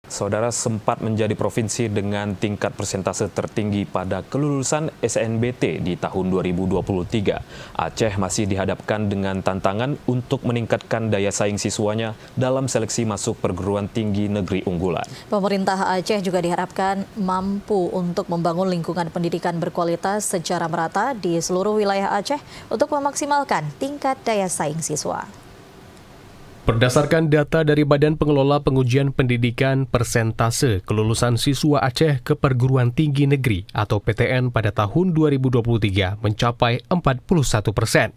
Saudara, sempat menjadi provinsi dengan tingkat persentase tertinggi pada kelulusan SNBT di tahun 2023. Aceh masih dihadapkan dengan tantangan untuk meningkatkan daya saing siswanya dalam seleksi masuk perguruan tinggi negeri unggulan. Pemerintah Aceh juga diharapkan mampu untuk membangun lingkungan pendidikan berkualitas secara merata di seluruh wilayah Aceh untuk memaksimalkan tingkat daya saing siswa. Berdasarkan data dari Badan Pengelola Pengujian Pendidikan, persentase kelulusan siswa Aceh ke perguruan tinggi negeri atau PTN pada tahun 2023 mencapai 41%.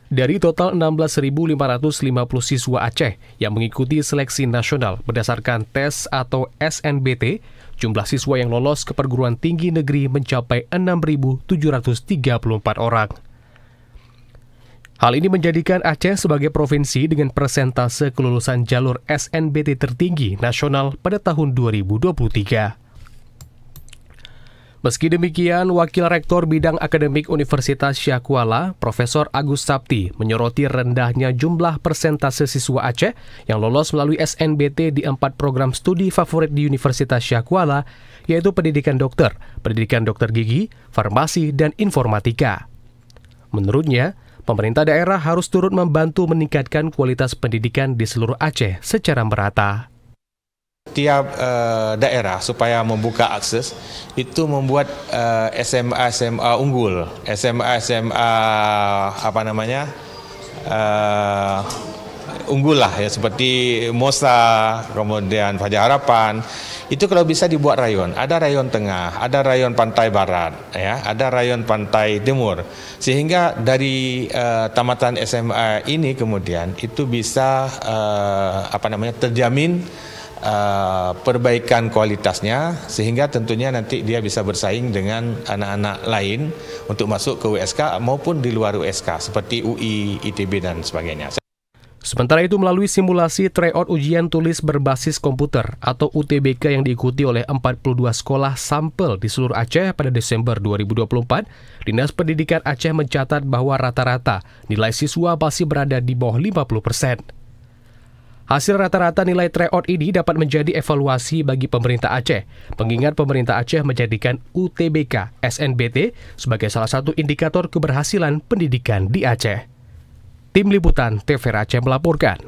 Dari total 16.550 siswa Aceh yang mengikuti seleksi nasional berdasarkan tes atau SNBT, jumlah siswa yang lolos ke perguruan tinggi negeri mencapai 6.734 orang. Hal ini menjadikan Aceh sebagai provinsi dengan persentase kelulusan jalur SNBT tertinggi nasional pada tahun 2023. Meski demikian, Wakil Rektor Bidang Akademik Universitas Syakuala, Profesor Agus Sapti, menyoroti rendahnya jumlah persentase siswa Aceh yang lolos melalui SNBT di 4 program studi favorit di Universitas Syakuala, yaitu pendidikan dokter gigi, farmasi, dan informatika. Menurutnya, pemerintah daerah harus turut membantu meningkatkan kualitas pendidikan di seluruh Aceh secara merata. Tiap daerah supaya membuka akses itu membuat SMA unggul, SMA unggul lah ya, seperti Mosa, kemudian Fajar Harapan. Itu kalau bisa dibuat rayon, ada rayon tengah, ada rayon pantai barat, ya, ada rayon pantai timur, sehingga dari tamatan SMA ini kemudian itu bisa terjamin perbaikan kualitasnya, sehingga tentunya nanti dia bisa bersaing dengan anak-anak lain untuk masuk ke USK maupun di luar USK seperti UI, ITB dan sebagainya. Sementara itu, melalui simulasi tryout ujian tulis berbasis komputer atau UTBK yang diikuti oleh 42 sekolah sampel di seluruh Aceh pada Desember 2024, Dinas Pendidikan Aceh mencatat bahwa rata-rata nilai siswa masih berada di bawah 50%. Hasil rata-rata nilai tryout ini dapat menjadi evaluasi bagi pemerintah Aceh, mengingat pemerintah Aceh menjadikan UTBK SNBT sebagai salah satu indikator keberhasilan pendidikan di Aceh. Tim Liputan TVRI Aceh melaporkan.